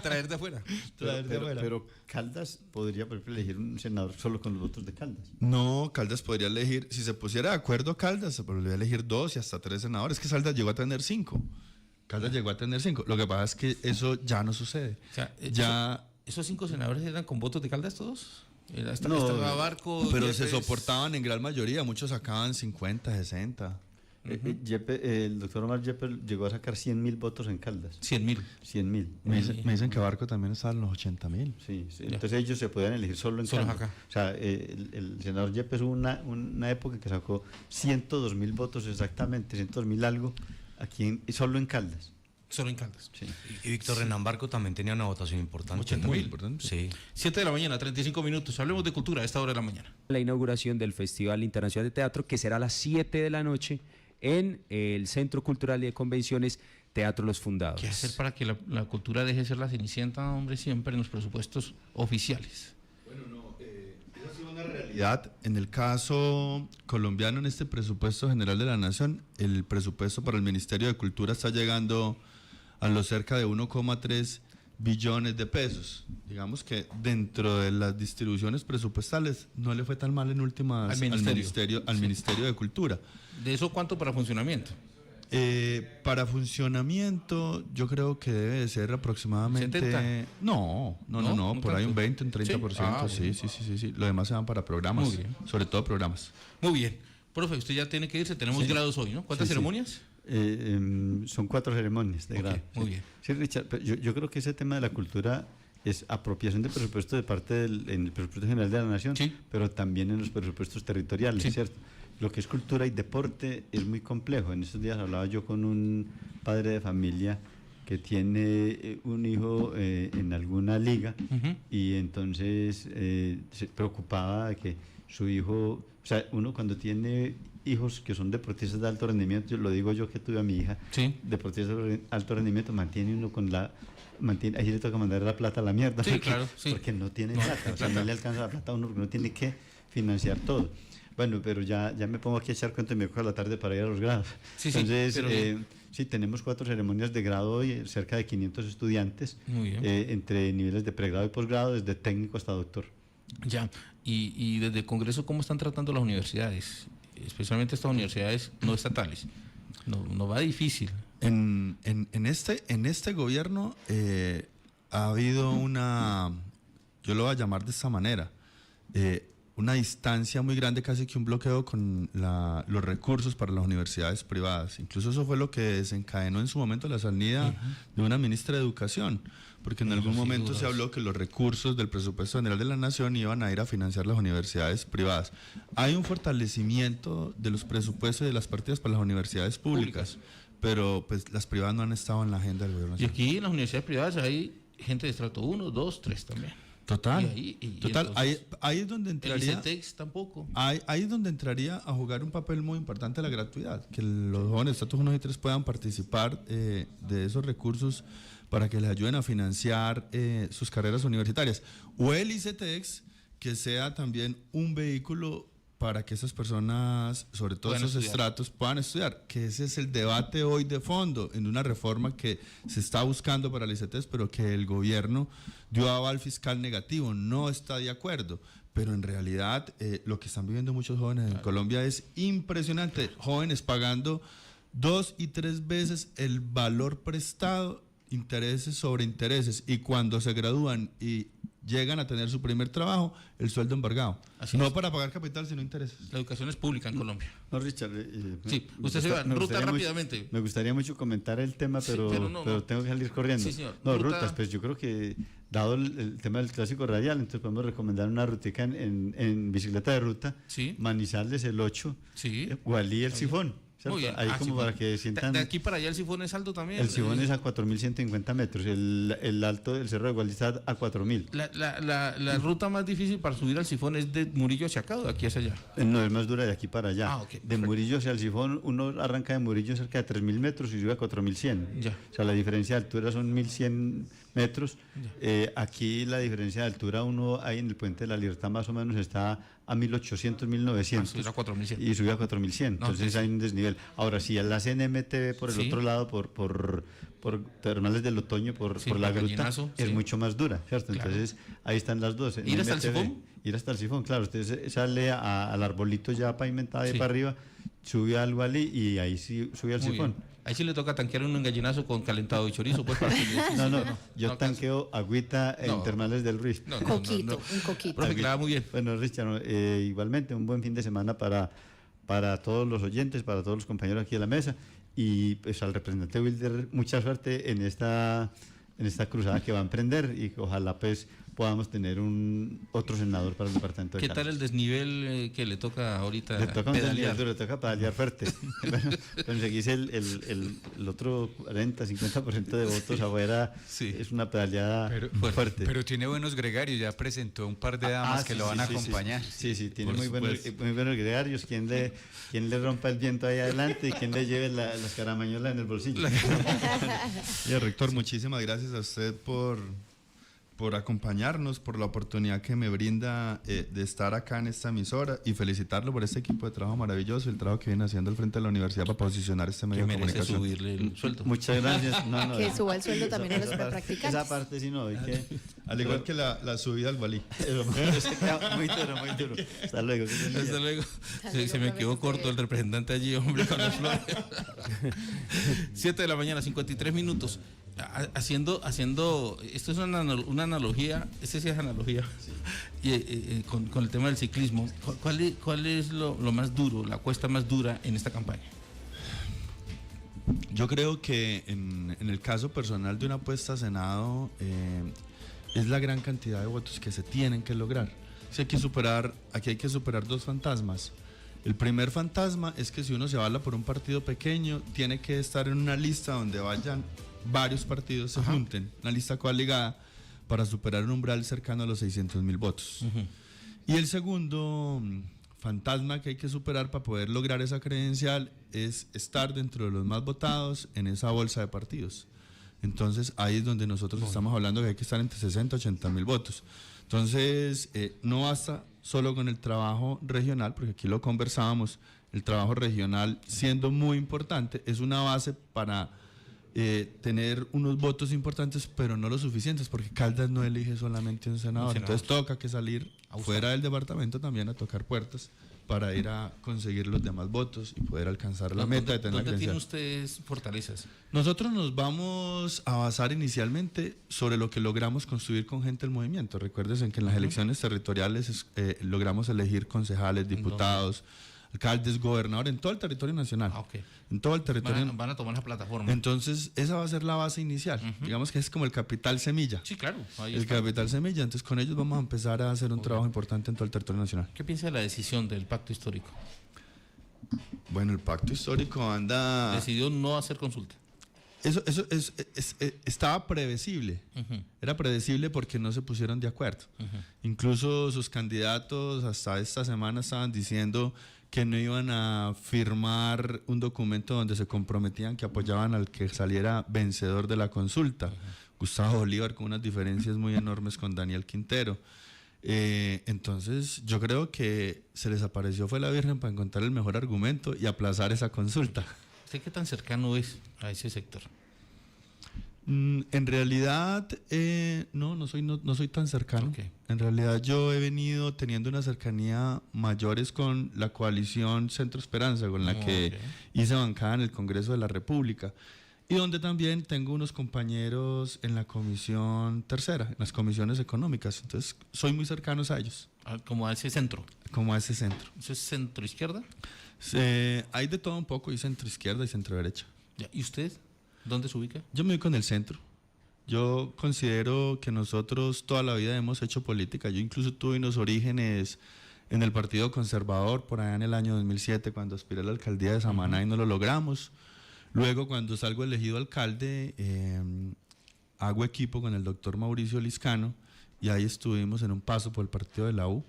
Traer de afuera. Traer de afuera. Pero Caldas podría, por ejemplo, elegir un senador solo con los votos de Caldas. No, Caldas podría elegir, si se pusiera de acuerdo Caldas, se podría elegir 2 y hasta 3 senadores. Es que Caldas llegó a tener 5. Caldas llegó a tener 5. Lo que pasa es que eso ya no sucede. O sea, Ya, ¿esos 5 senadores eran con votos de Caldas todos? No, Estaba Barco. pero se Yepes. soportaban en gran mayoría. Muchos sacaban 50, 60. El doctor Omar Yepes llegó a sacar 100.000 votos en Caldas. 100.000. 100.000. Me dicen que Barco también estaba en los 80.000. Sí. Entonces ellos se podían elegir solo en Solo Caldas. acá. O sea, el senador Yepes hubo una época que sacó 102.000 votos exactamente, 102.000 algo, solo en Caldas. Solo en Caldas. Sí. Y Víctor Renan Barco también tenía una votación importante. 80.000. Muy importante. Sí. 7 de la mañana, 35 minutos. Hablemos de cultura a esta hora de la mañana. La inauguración del Festival Internacional de Teatro, que será a las 7 de la noche en el Centro Cultural y de Convenciones Teatro Los Fundados. ¿Qué hacer para que la cultura deje de ser la cenicienta, hombre, siempre en los presupuestos oficiales? Esa ha sido una realidad. En el caso colombiano, en este presupuesto general de la Nación, el presupuesto para el Ministerio de Cultura está llegando a los cerca de 1,3 billones de pesos. Digamos que dentro de las distribuciones presupuestales no le fue tan mal en últimas Al ministerio. Sí. Ministerio de Cultura. ¿De eso cuánto para funcionamiento? Para funcionamiento, yo creo que debe de ser aproximadamente... 70. No, por ahí tanto. un 20, un 30%. ¿Sí? Sí. Lo demás se van para programas, Muy bien. sobre todo programas. Muy bien. Profe, usted ya tiene que irse. Tenemos grados hoy, ¿no? ¿Cuántas Sí. ceremonias? Son 4 ceremonias de Ok, grado. muy bien. Sí, Richard, pero yo creo que ese tema de la cultura es apropiación de presupuesto de parte en el presupuesto general de la Nación, Sí. pero también en los presupuestos territoriales, Sí. ¿cierto? Lo que es cultura y deporte es muy complejo. En estos días hablaba yo con un padre de familia que tiene un hijo en alguna liga Ujú. y entonces se preocupaba de que su hijo, o sea, uno cuando tiene hijos que son deportistas de alto rendimiento, lo digo yo que tuve a mi hija, Sí. deportistas de alto rendimiento, mantiene uno con ahí le toca mandar la plata a la mierda, Sí, claro, sí. porque no tiene No, plata, o sea, no le alcanza la plata a uno porque uno tiene que financiar todo. Bueno, pero ya me pongo aquí a echar cuento y me cojo a la tarde para ir a los grados. Sí, sí, Entonces, pero bien. sí, tenemos 4 ceremonias de grado hoy, cerca de 500 estudiantes, Muy bien. entre niveles de pregrado y posgrado, desde técnico hasta doctor. Ya. Y desde el Congreso, ¿cómo están tratando las universidades? Especialmente estas universidades no estatales. No va difícil. En este gobierno ha habido yo lo voy a llamar de esta manera, una distancia muy grande, casi que un bloqueo con los recursos para las universidades privadas. Incluso eso fue lo que desencadenó en su momento la salida de una ministra de Educación, porque en algún momento se habló que los recursos del presupuesto general de la Nación iban a ir a financiar las universidades privadas. Hay un fortalecimiento de los presupuestos y de las partidas para las universidades públicas, pero pues las privadas no han estado en la agenda del gobierno. Y aquí en las universidades privadas hay gente de estrato 1, 2, 3 también. Total, Total, entonces, ahí es donde entraría. El ICETEX tampoco. Ahí es donde entraría a jugar un papel muy importante la gratuidad, que los jóvenes de estatus 1 y 3 puedan participar de esos recursos para que les ayuden a financiar sus carreras universitarias. O el ICETEX, que sea también un vehículo para que esas personas, sobre todo esos estratos, puedan estudiar, que ese es el debate hoy de fondo, en una reforma que se está buscando para el ICETEX, pero que el gobierno dio aval fiscal negativo, no está de acuerdo. Pero en realidad lo que están viviendo muchos jóvenes en Colombia es impresionante, jóvenes pagando 2 y 3 veces el valor prestado, intereses sobre intereses, y cuando se gradúan y llegan a tener su primer trabajo, el sueldo embargado. No para pagar capital, sino intereses. La educación es pública en Colombia. No, Richard. Sí, usted se va. Ruta rápidamente. Me gustaría mucho comentar el tema, pero tengo que salir corriendo. Sí, señor. No, rutas, pues yo creo que, dado el tema del clásico radial, entonces podemos recomendar una rutica en bicicleta de ruta. Sí. Manizales el 8, sí. Gualí el Sifón. ¿Cierto? Muy bien. Ahí como para que sientan. De aquí para allá el Sifón es alto también. El Sifón es a 4.150 metros, el alto del Cerro de Gualí está a 4.000. La ruta más difícil para subir al Sifón es de Murillo hacia acá o de aquí hacia allá. No, es más dura de aquí para allá. Okay, de Murillo hacia el Sifón, uno arranca de Murillo cerca de 3.000 metros y sube a 4.100. Ya. O sea, la diferencia de altura son 1.100 metros. Aquí la diferencia de altura, uno ahí en el Puente de la Libertad más o menos está a 1.800, 1.900. Sube a 4.100. Y sube a 4.100. Entonces hay un desnivel. Ahora, si la CNMT por el otro lado, por Termales del Otoño, por la gruta, es mucho más dura, ¿cierto? Claro. Entonces ahí están las dos. ¿Ir hasta el Sifón? Ir hasta el Sifón, claro. Usted sale al arbolito ya pavimentado ahí para arriba, sube al Gualí y ahí sí sube al Sifón. Bien. Ahí sí le toca tanquear un gallinazo con calentado y chorizo, pues para yo tanqueo agüita en Termales del Ruiz. Un coquito. Profe, que la va muy bien. Bueno, Richard, igualmente un buen fin de semana para todos los oyentes, para todos los compañeros aquí de la mesa, y pues al representante Wilder, mucha suerte en esta cruzada que va a emprender, y ojalá pues podamos tener otro senador para el departamento de Caldas. ¿Qué tal el desnivel que le toca ahorita pedalear? Le toca pedalear fuerte. Bueno, conseguirse el otro 40-50% de votos afuera, es una pedaleada fuerte. Pero tiene buenos gregarios, ya presentó un par de damas que lo van a acompañar. Sí, tiene muy buenos gregarios. ¿Quién le rompa el viento ahí adelante y quién le lleve las caramañolas en el bolsillo? Rector, muchísimas gracias a usted por acompañarnos, por la oportunidad que me brinda de estar acá en esta emisora, y felicitarlo por este equipo de trabajo maravilloso, el trabajo que viene haciendo al frente de la universidad para posicionar este medio de comunicación. Subirle el sueldo. Muchas gracias. Que suba el sueldo también a los practicantes. Esa parte sí no, al igual que la subida al Gualí. Muy duro. Hasta luego. Hasta luego. Se me quedó corto el representante allí, hombre, con las flores. 7 de la mañana, 53 minutos. Haciendo, esto es una analogía, sí es analogía, y, con el tema del ciclismo. ¿Cuál es lo más duro, la cuesta más dura en esta campaña? Yo creo que en el caso personal de una puesta a Senado, es la gran cantidad de votos que se tienen que lograr. Aquí hay que superar dos fantasmas. El primer fantasma es que si uno se habla por un partido pequeño, tiene que estar en una lista donde vayan varios partidos, se junten, una lista coaligada para superar un umbral cercano a los 600.000 votos. Y el segundo fantasma que hay que superar para poder lograr esa credencial es estar dentro de los más votados en esa bolsa de partidos. Entonces ahí es donde nosotros estamos hablando que hay que estar entre 60 y 80.000 votos. Entonces no basta solo con el trabajo regional, porque aquí lo conversábamos, el trabajo regional, siendo muy importante, es una base para tener unos votos importantes, pero no lo suficientes, porque Caldas no elige solamente un senador. Entonces toca que salir fuera del departamento también a tocar puertas para ir a conseguir los demás votos y poder alcanzar la meta de tener la ¿Dónde tienen credencial. ustedes fortalezas? Nosotros nos vamos a basar inicialmente sobre lo que logramos construir con gente del movimiento. Recuérdense que en las elecciones territoriales logramos elegir concejales, diputados, alcaldes, gobernadores en todo el territorio nacional. Ah, ok. En todo el territorio. Van a tomar la plataforma. Entonces, esa va a ser la base inicial. Digamos que es como el capital semilla. Sí, claro. Ahí El está. capital semilla. Entonces, con ellos vamos a empezar a hacer un trabajo importante en todo el territorio nacional. ¿Qué piensa de la decisión del pacto histórico? Bueno, el pacto histórico anda. Decidió no hacer consulta. Eso estaba previsible. Era predecible porque no se pusieron de acuerdo. Incluso sus candidatos hasta esta semana estaban diciendo que no iban a firmar un documento donde se comprometían que apoyaban al que saliera vencedor de la consulta. Gustavo Bolívar, con unas diferencias muy enormes con Daniel Quintero. Entonces yo creo que se les apareció fue la Virgen para encontrar el mejor argumento y aplazar esa consulta. ¿Usted qué tan cercano es a ese sector? En realidad, no soy tan cercano. Ok. En realidad yo he venido teniendo una cercanía mayores con la coalición Centro Esperanza, con la que hice bancada en el Congreso de la República, y donde también tengo unos compañeros en la comisión tercera, en las comisiones económicas. Entonces, soy muy cercano a ellos, Como a ese centro. como a ese centro. ¿Eso es centro izquierda? Hay de todo un poco, y centro izquierda y centro derecha. Ya. ¿Y usted? ¿Dónde se ubica? Yo me voy con el centro. Yo considero que nosotros toda la vida hemos hecho política. Yo incluso tuve unos orígenes en el Partido Conservador por allá en el año 2007 cuando aspiré a la alcaldía de Samaná y no lo logramos. Luego cuando salgo elegido alcalde hago equipo con el doctor Mauricio Liscano y ahí estuvimos en un paso por el partido de la U.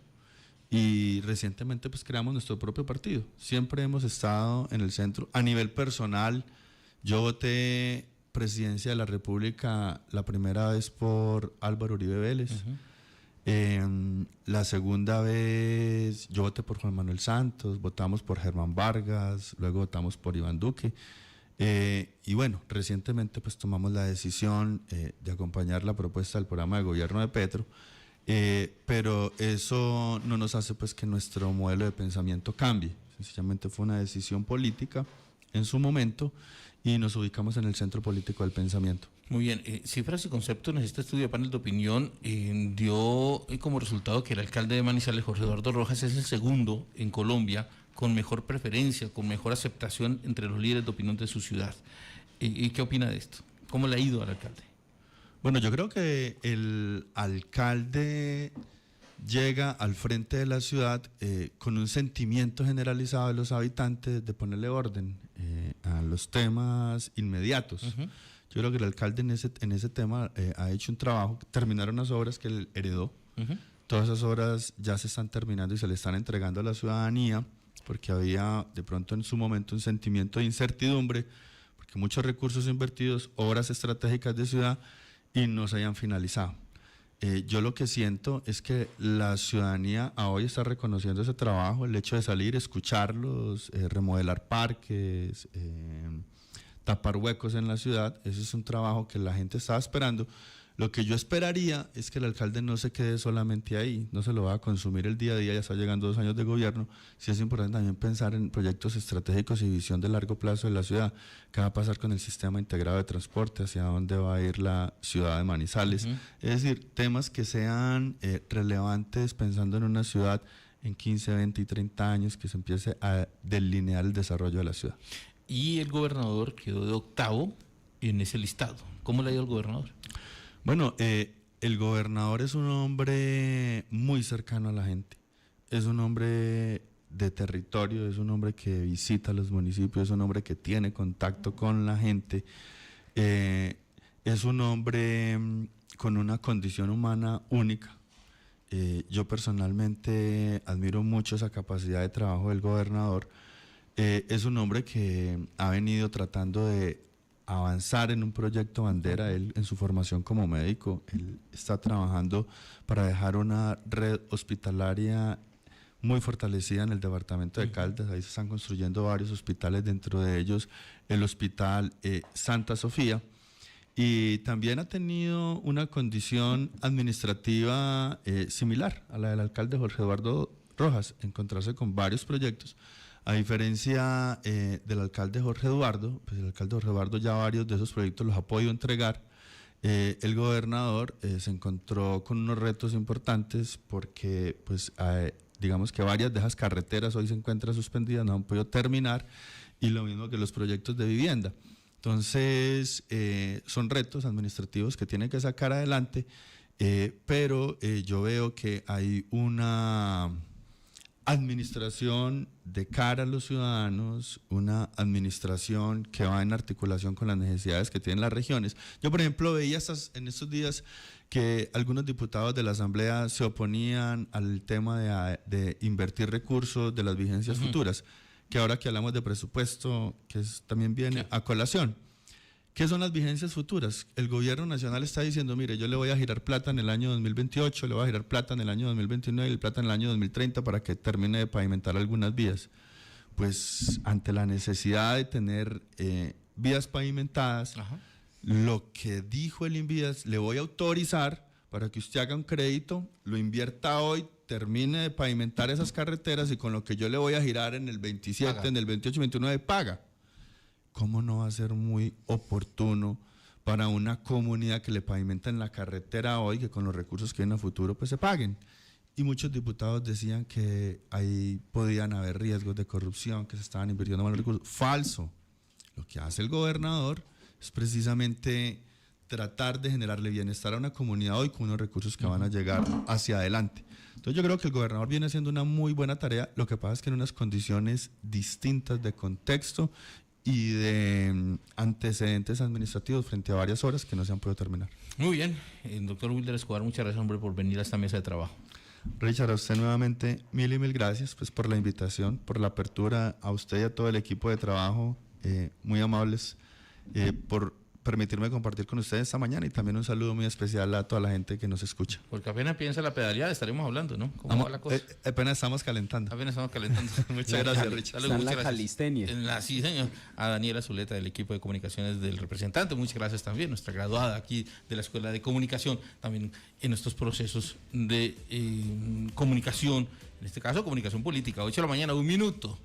Y recientemente pues creamos nuestro propio partido. Siempre hemos estado en el centro. A nivel personal, yo voté presidencia de la República la primera vez por Álvaro Uribe Vélez. La segunda vez yo voté por Juan Manuel Santos, votamos por Germán Vargas, luego votamos por Iván Duque. Y bueno, recientemente pues tomamos la decisión de acompañar la propuesta del programa de gobierno de Petro. Pero eso no nos hace pues que nuestro modelo de pensamiento cambie. Sencillamente fue una decisión política en su momento y nos ubicamos en el centro político del pensamiento. Muy bien. Cifras y conceptos en este estudio de panel de opinión dio como resultado que el alcalde de Manizales, Jorge Eduardo Rojas, es el segundo en Colombia con mejor preferencia, con mejor aceptación entre los líderes de opinión de su ciudad. ¿Y qué opina de esto? ¿Cómo le ha ido al alcalde? Bueno, yo creo que el alcalde llega al frente de la ciudad con un sentimiento generalizado de los habitantes de ponerle orden a los temas inmediatos. Yo creo que el alcalde en ese tema ha hecho un trabajo. Terminaron las obras que él heredó. Todas esas obras ya se están terminando y se le están entregando a la ciudadanía porque había de pronto en su momento un sentimiento de incertidumbre porque muchos recursos invertidos, obras estratégicas de ciudad y no se hayan finalizado. Yo lo que siento es que la ciudadanía a hoy está reconociendo ese trabajo, el hecho de salir, escucharlos, remodelar parques, tapar huecos en la ciudad. Ese es un trabajo que la gente estaba esperando. Lo que yo esperaría es que el alcalde no se quede solamente ahí, no se lo va a consumir el día a día, ya está llegando 2 años de gobierno. Sí es importante también pensar en proyectos estratégicos y visión de largo plazo de la ciudad. ¿Qué va a pasar con el sistema integrado de transporte? ¿Hacia dónde va a ir la ciudad de Manizales? Es decir, temas que sean relevantes pensando en una ciudad en 15, 20 y 30 años que se empiece a delinear el desarrollo de la ciudad. Y el gobernador quedó de octavo en ese listado. ¿Cómo le ha ido al gobernador? Bueno, el gobernador es un hombre muy cercano a la gente, es un hombre de territorio, es un hombre que visita los municipios, es un hombre que tiene contacto con la gente, es un hombre con una condición humana única. Yo personalmente admiro mucho esa capacidad de trabajo del gobernador. Es un hombre que ha venido tratando de avanzar en un proyecto bandera. Él en su formación como médico, él está trabajando para dejar una red hospitalaria muy fortalecida en el departamento de Caldas. Ahí se están construyendo varios hospitales, dentro de ellos el hospital Santa Sofía, y también ha tenido una condición administrativa similar a la del alcalde Jorge Eduardo rojas, encontrarse con varios proyectos. A diferencia del alcalde Jorge Eduardo, pues el alcalde Jorge Eduardo ya varios de esos proyectos los ha podido entregar. El gobernador se encontró con unos retos importantes porque pues digamos que varias de esas carreteras hoy se encuentran suspendidas, no han podido terminar, y lo mismo que los proyectos de vivienda. Entonces son retos administrativos que tienen que sacar adelante, pero yo veo que hay una administración de cara a los ciudadanos, una administración que va en articulación con las necesidades que tienen las regiones. Yo, por ejemplo, veía en estos días que algunos diputados de la Asamblea se oponían al tema de invertir recursos de las vigencias futuras, que ahora que hablamos de presupuesto, también viene a colación. ¿Qué son las vigencias futuras? El gobierno nacional está diciendo, mire, yo le voy a girar plata en el año 2028, le voy a girar plata en el año 2029 y plata en el año 2030 para que termine de pavimentar algunas vías. Pues ante la necesidad de tener vías pavimentadas, lo que dijo el Invías, le voy a autorizar para que usted haga un crédito, lo invierta hoy, termine de pavimentar esas carreteras y con lo que yo le voy a girar en el 27, en el 28, 29, paga. ¿Cómo no va a ser muy oportuno para una comunidad que le pavimentan la carretera hoy, que con los recursos que vienen a futuro pues se paguen? Y muchos diputados decían que ahí podían haber riesgos de corrupción, que se estaban invirtiendo mal los recursos. Falso. Lo que hace el gobernador es precisamente tratar de generarle bienestar a una comunidad hoy con unos recursos que van a llegar hacia adelante. Entonces yo creo que el gobernador viene haciendo una muy buena tarea, lo que pasa es que en unas condiciones distintas de contexto y de antecedentes administrativos frente a varias horas que no se han podido terminar. Muy bien, doctor Wilder Escobar, muchas gracias, hombre, por venir a esta mesa de trabajo. Richard, a usted nuevamente mil y mil gracias pues, por la invitación, por la apertura, a usted y a todo el equipo de trabajo, muy amables, por permitirme compartir con ustedes esta mañana, y también un saludo muy especial a toda la gente que nos escucha. Porque apenas piensa la pedaleada, estaremos hablando, ¿no? ¿Cómo va la cosa? Apenas estamos calentando. Apenas estamos calentando. Muchas gracias, Richard. Está en la calistenia. Sí, señor. A Daniela Zuleta, del equipo de comunicaciones del representante, muchas gracias también, nuestra graduada aquí de la Escuela de Comunicación, también en estos procesos de comunicación, en este caso comunicación política. 8 de la mañana, 1 minuto.